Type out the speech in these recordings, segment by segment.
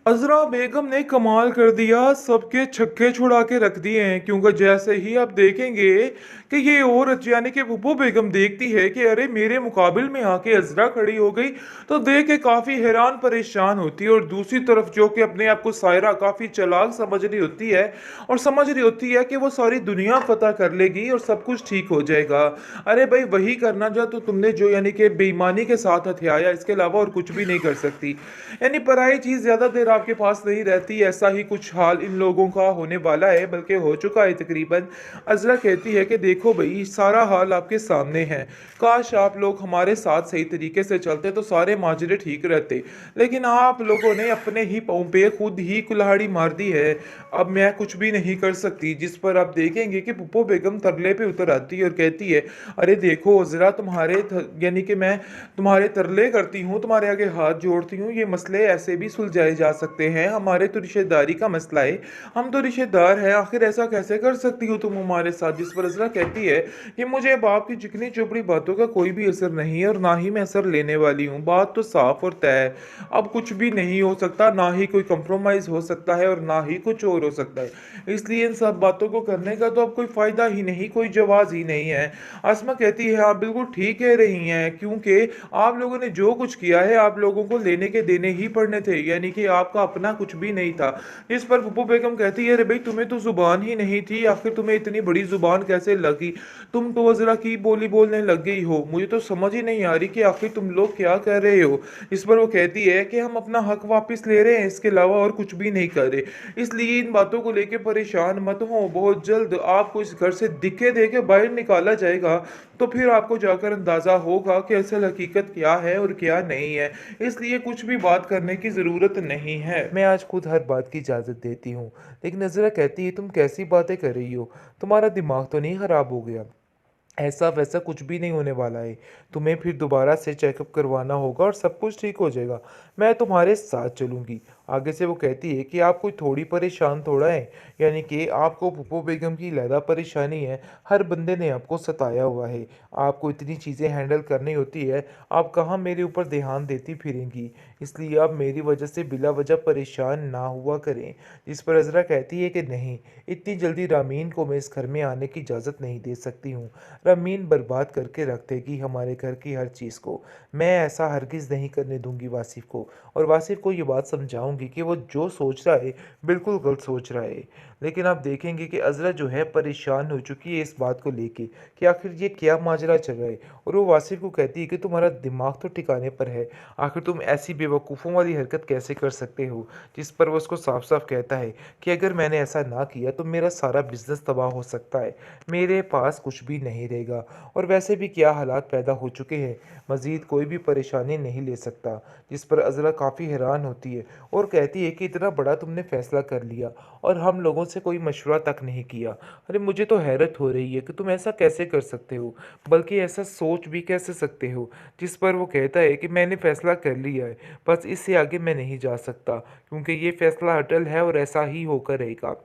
अज़रा बेगम ने कमाल कर दिया, सबके छक्के छुड़ा के रख दिए हैं क्योंकि जैसे ही आप देखेंगे कि ये औरत यानी कि बुब्बू बेगम देखती है कि अरे मेरे मुकाबिल में आके अज़रा खड़ी हो गई, तो देख के काफ़ी हैरान परेशान होती है। और दूसरी तरफ जो कि अपने आप को सायरा काफ़ी चालाक समझ रही होती है और समझ रही होती है कि वो सारी दुनिया फतह कर लेगी और सब कुछ ठीक हो जाएगा। अरे भाई वही करना जो तो तुमने जो यानी कि बेईमानी के साथ हथियाया, इसके अलावा और कुछ भी नहीं कर सकती। यानी पराई चीज ज्यादा देर आपके पास नहीं रहती, ऐसा ही कुछ हाल इन लोगों का होने वाला है, बल्कि हो चुका है तकरीबन। अजरा कहती है कि देखो भाई सारा हाल आपके सामने है, काश आप लोग हमारे साथ सही तरीके से चलते तो सारे माजरे ठीक रहते, लेकिन आप लोगों ने अपने ही पाँव पे खुद ही कुल्हाड़ी मार दी है। अब मैं कुछ भी नहीं कर सकती। जिस पर आप देखेंगे कि पुप्पो बेगम तरले पे उतर आती है और कहती है अरे देखो जरा यानी कि मैं तुम्हारे तरले करती हूँ, तुम्हारे आगे हाथ जोड़ती हूँ, ये मसले ऐसे भी सुलझाए जा सकते हैं, हमारे तो रिश्तेदारी का मसला है, हम तो रिश्तेदार हैं, आखिर ऐसा कैसे कर सकती हो तुम हमारे साथ। जिस पर अजरा कहती है कि मुझे बाप की चिकनी चुपड़ी बातों का कोई भी असर नहीं है और ना ही मैं असर लेने वाली हूँ, बात तो साफ और तय है। अब कुछ भी नहीं हो सकता, ना ही कोई कंप्रोमाइज हो सकता है और ना ही कुछ और हो सकता है, इसलिए इन सब बातों को करने का तो अब कोई फायदा ही नहीं, कोई जवाब ही नहीं है। आसमा कहती है आप बिल्कुल ठीक कह रही हैं, क्योंकि आप लोगों ने जो कुछ किया है आप लोगों को लेने के देने ही पड़ने थे, यानी कि आपका अपना कुछ भी नहीं था। इस पर पप्पू बेगम कहती है अरे भाई तुम्हें तो जुबान ही नहीं थी, आखिर तुम्हें इतनी बड़ी जुबान कैसे लगी, तुम तो वजरा की बोली बोलने लग गई हो, मुझे तो समझ ही नहीं आ रही कि आखिर तुम लोग क्या कर रहे हो। इस पर वो कहती है कि हम अपना हक वापस ले रहे हैं, इसके अलावा और कुछ भी नहीं कर रहे, इसलिए इन बातों को लेकर परेशान मत हो, बहुत जल्द आपको इस घर से दिखे दे के बाहर निकाला जाएगा, तो फिर आपको जाकर अंदाजा होगा कि असल हकीकत क्या है और क्या नहीं है, इसलिए कुछ भी बात करने की जरूरत नहीं है। मैं आज खुद हर बात की इजाजत देती हूँ। लेकिन नजरा कहती है तुम कैसी बातें कर रही हो, तुम्हारा दिमाग तो नहीं खराब हो गया? ऐसा वैसा कुछ भी नहीं होने वाला है, तुम्हें फिर दोबारा से चेकअप करवाना होगा और सब कुछ ठीक हो जाएगा, मैं तुम्हारे साथ चलूंगी। आगे से वो कहती है कि आप कोई थोड़ी परेशान थोड़ा है, यानी कि आपको पुप्पो बेगम की लैदा परेशानी है, हर बंदे ने आपको सताया हुआ है, आपको इतनी चीज़ें हैंडल करनी होती है, आप कहाँ मेरे ऊपर ध्यान देती फिरेंगी, इसलिए आप मेरी वजह से बिला वजह परेशान ना हुआ करें। जिस पर अजरा कहती है कि नहीं, इतनी जल्दी रामीन को मैं इस घर में आने की इजाज़त नहीं दे सकती हूँ, रमीन बर्बाद करके रख देगी हमारे घर की हर चीज़ को, मैं ऐसा हरगिज़ नहीं करने दूंगी वासिफ को, और वासिफ को ये बात समझाऊंगी कि वो जो सोच रहा है बिल्कुल गलत सोच रहा है। लेकिन आप देखेंगे कि अजरा जो है परेशान हो चुकी है इस बात को लेके कि आखिर ये क्या माजरा चल रहा है, और वो वासिफ को कहती है कि तुम्हारा दिमाग तो ठिकाने पर है, आखिर तुम ऐसी बेवकूफ़ों वाली हरकत कैसे कर सकते हो। जिस पर वो उसको साफ साफ कहता है कि अगर मैंने ऐसा ना किया तो मेरा सारा बिजनेस तबाह हो सकता है, मेरे पास कुछ भी नहीं रहेगा, और वैसे भी क्या हालात पैदा हो चुके हैं, मज़ीद कोई भी परेशानी नहीं ले सकता। जिस पर अज़रा काफ़ी हैरान होती है और कहती है कि इतना बड़ा तुमने फैसला कर लिया और हम लोगों से कोई मशवरा तक नहीं किया। अरे मुझे तो हैरत हो रही है कि तुम ऐसा कैसे कर सकते हो, बल्कि ऐसा सोच भी कैसे सकते हो। जिस पर वो कहता है कि मैंने फैसला कर लिया है, बस इससे आगे मैं नहीं जा सकता, क्योंकि ये फैसला अटल है और ऐसा ही होकर रहेगा।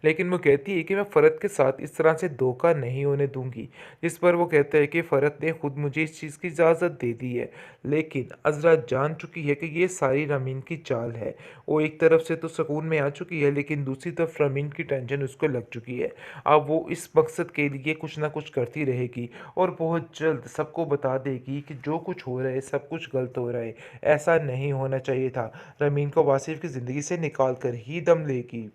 लेकिन वो कहती है कि मैं फ़रत के साथ इस तरह से धोखा नहीं होने दूंगी। जिस पर वो कहता है कि फ़रत ने खुद मुझे इस चीज़ की इजाज़त दे दी है, लेकिन अज़रा जान चुकी है कि ये सारी रमीन की चाल है। वो एक तरफ से तो सुकून में आ चुकी है, लेकिन दूसरी तरफ रमीन की टेंशन उसको लग चुकी है। अब वो इस मकसद के लिए कुछ ना कुछ करती रहेगी और बहुत जल्द सबको बता देगी कि जो कुछ हो रहा है सब कुछ गलत हो रहा है, ऐसा नहीं होना चाहिए था, रमीन को वासिफ की ज़िंदगी से निकाल कर ही दम लेगी।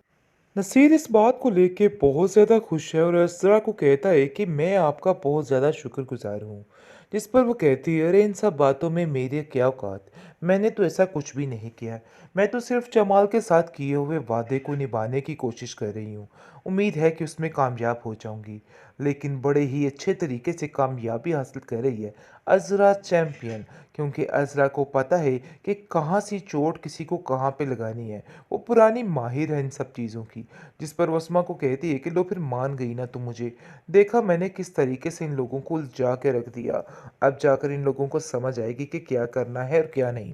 नसीर इस बात को लेके बहुत ज़्यादा खुश है और असरा को कहता है कि मैं आपका बहुत ज़्यादा शुक्रगुजार हूँ। जिस पर वो कहती है अरे इन सब बातों में मेरी क्या औकात, मैंने तो ऐसा कुछ भी नहीं किया, मैं तो सिर्फ जमाल के साथ किए हुए वादे को निभाने की कोशिश कर रही हूँ, उम्मीद है कि उसमें कामयाब हो जाऊंगी। लेकिन बड़े ही अच्छे तरीके से कामयाबी हासिल कर रही है अज़रा चैम्पियन, क्योंकि अज़रा को पता है कि कहाँ सी चोट किसी को कहाँ पे लगानी है, वो पुरानी माहिर है इन सब चीज़ों की। जिस पर वसमा को कहती है कि लो फिर मान गई ना तुम मुझे, देखा मैंने किस तरीके से इन लोगों को उलझा के रख दिया, अब जाकर इन लोगों को समझ आएगी कि क्या करना है और क्या नहीं।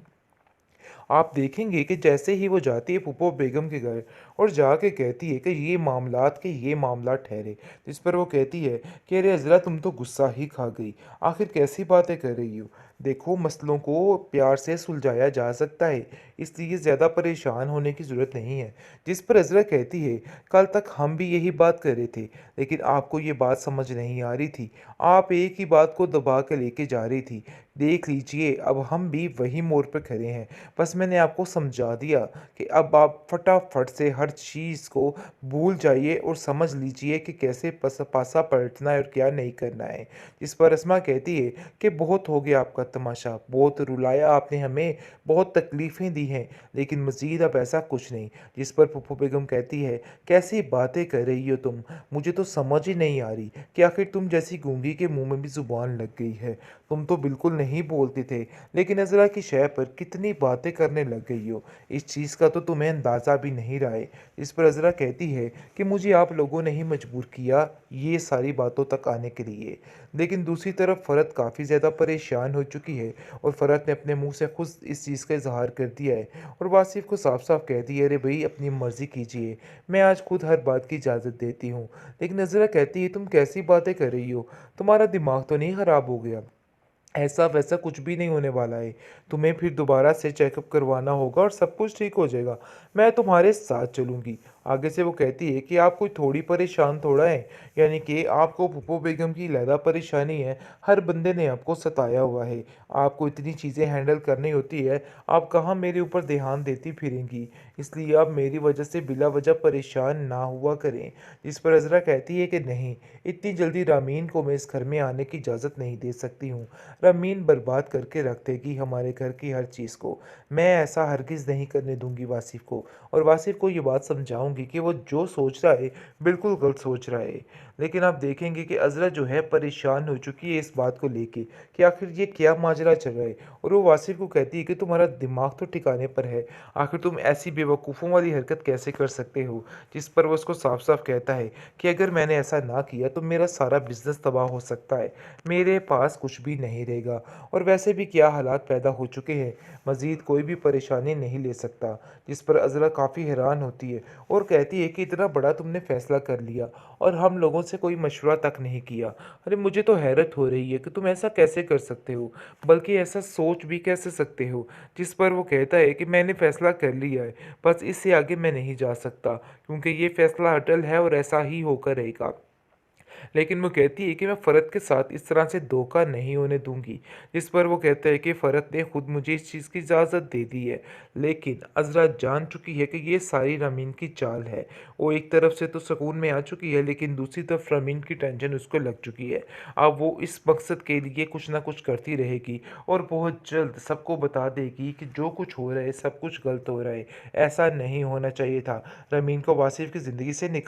आप देखेंगे कि जैसे ही वो जाती है पुप्पो बेगम के घर और जाके कहती है कि ये मामला ठहरे, जिस पर वो कहती है कि अरे अज़रा तुम तो गुस्सा ही खा गई, आखिर कैसी बातें कर रही हो, देखो, मसलों को प्यार से सुलझाया जा सकता है, इसलिए ज़्यादा परेशान होने की ज़रूरत नहीं है। जिस पर अज़रा कहती है, कल तक हम भी यही बात कर रहे थे, लेकिन आपको ये बात समझ नहीं आ रही थी। आप एक ही बात को दबा के लेके जा रही थी। देख लीजिए, अब हम भी वही मोड़ पे खड़े हैं। बस मैंने आपको समझा दिया कि अब आप फटाफट से हर चीज़ को भूल जाइए और समझ लीजिए कि कैसे पासा पलटना है और क्या नहीं करना है। जिस पर अस्मा कहती है कि बहुत हो गया आपका तमाशा, बहुत रुलाया आपने हमें, बहुत तकलीफ़ें दी हैं, लेकिन मज़ीद अब ऐसा कुछ नहीं। जिस पर पप्पू बेगम कहती है, कैसी बातें कर रही हो तुम? मुझे तो समझ ही नहीं आ रही कि आखिर तुम जैसी गूंगी के मुंह में भी ज़ुबान लग गई है। तुम तो बिल्कुल नहीं बोलते थे, लेकिन अज़रा की शय पर कितनी बातें करने लग गई हो। इस चीज़ का तो तुम्हें अंदाज़ा भी नहीं रहा है। इस पर अज़रा कहती है कि मुझे आप लोगों ने ही मजबूर किया ये सारी बातों तक आने के लिए। लेकिन दूसरी तरफ फ़रत काफ़ी ज़्यादा परेशान हो चुकी है और फ़रत ने अपने मुंह से खुद इस चीज़ का इजहार कर दिया है और वासिफ़ को साफ साफ कह दिया, अरे भाई अपनी मर्ज़ी कीजिए, मैं आज खुद हर बात की इजाज़त देती हूँ। लेकिन नज़रा कहती है, तुम कैसी बातें कर रही हो? तुम्हारा दिमाग तो नहीं ख़राब हो गया? ऐसा-वैसा कुछ भी नहीं होने वाला है। तुम्हें फिर दोबारा से चेकअप करवाना होगा और सब कुछ ठीक हो जाएगा। मैं तुम्हारे साथ चलूँगी। आगे से वो कहती है कि आप कोई थोड़ी परेशान थोड़ा हैं। यानी कि आपको पुप्पो बेगम की लैदा परेशानी है। हर बंदे ने आपको सताया हुआ है। आपको इतनी चीज़ें हैंडल करनी होती है। आप कहाँ मेरे ऊपर ध्यान देती फिरेंगी। इसलिए आप मेरी वजह से बिला वजह परेशान ना हुआ करें। इस पर अज़रा कहती है कि नहीं, इतनी जल्दी रामीन को मैं इस घर में आने की इजाज़त नहीं दे सकती हूँ। रमीन बर्बाद करके रख देगी हमारे घर की हर चीज़ को। मैं ऐसा हरगिज़ नहीं करने दूँगी वासिफ़ को, और वासिफ़ को ये बात समझाऊँगी कि वो जो सोच रहा है, बिल्कुल गलत सोच रहा है। लेकिन आप देखेंगे कि अज़रा जो है परेशान हो चुकी है इस बात को लेके कि आखिर ये क्या माजरा चल रहा है, और वो वासिफ़ को कहती है कि तुम्हारा दिमाग तो ठिकाने पर है। आखिर तुम ऐसी बेवकूफ़ों वाली हरकत कैसे कर सकते हो? जिस पर वो उसको साफ-साफ कहता है कि अगर मैंने ऐसा ना किया तो मेरा सारा बिज़नेस तबाह हो सकता है। मेरे पास कुछ भी नहीं रहेगा, और वैसे भी क्या हालात पैदा हो चुके हैं, मज़ीद कोई भी परेशानी नहीं ले सकता। जिस पर अज़रा काफ़ी हैरान होती है और कहती है कि इतना बड़ा तुमने फ़ैसला कर लिया और हम लोगों से कोई मशवरा तक नहीं किया। अरे मुझे तो हैरत हो रही है कि तुम ऐसा कैसे कर सकते हो, बल्कि ऐसा सोच भी कैसे सकते हो। जिस पर वो कहता है कि मैंने फ़ैसला कर लिया है, बस इससे आगे मैं नहीं जा सकता, क्योंकि ये फ़ैसला अटल है और ऐसा ही होकर रहेगा। लेकिन वो कहती है कि मैं फ़रत के साथ इस तरह से धोखा नहीं होने दूँगी। जिस पर वो कहता है कि फ़रत ने खुद मुझे इस चीज़ की इजाज़त दे दी है। लेकिन अज़रा जान चुकी है कि ये सारी रमीन की चाल है। वो एक तरफ से तो सुकून में आ चुकी है, लेकिन दूसरी तरफ रमीन की टेंशन उसको लग चुकी है। अब वो इस मकसद के लिए कुछ ना कुछ करती रहेगी और बहुत जल्द सबको बता देगी कि जो कुछ हो रहा है सब कुछ गलत हो रहा है। ऐसा नहीं होना चाहिए था। रमीन को वासिफ़ की ज़िंदगी से निकाल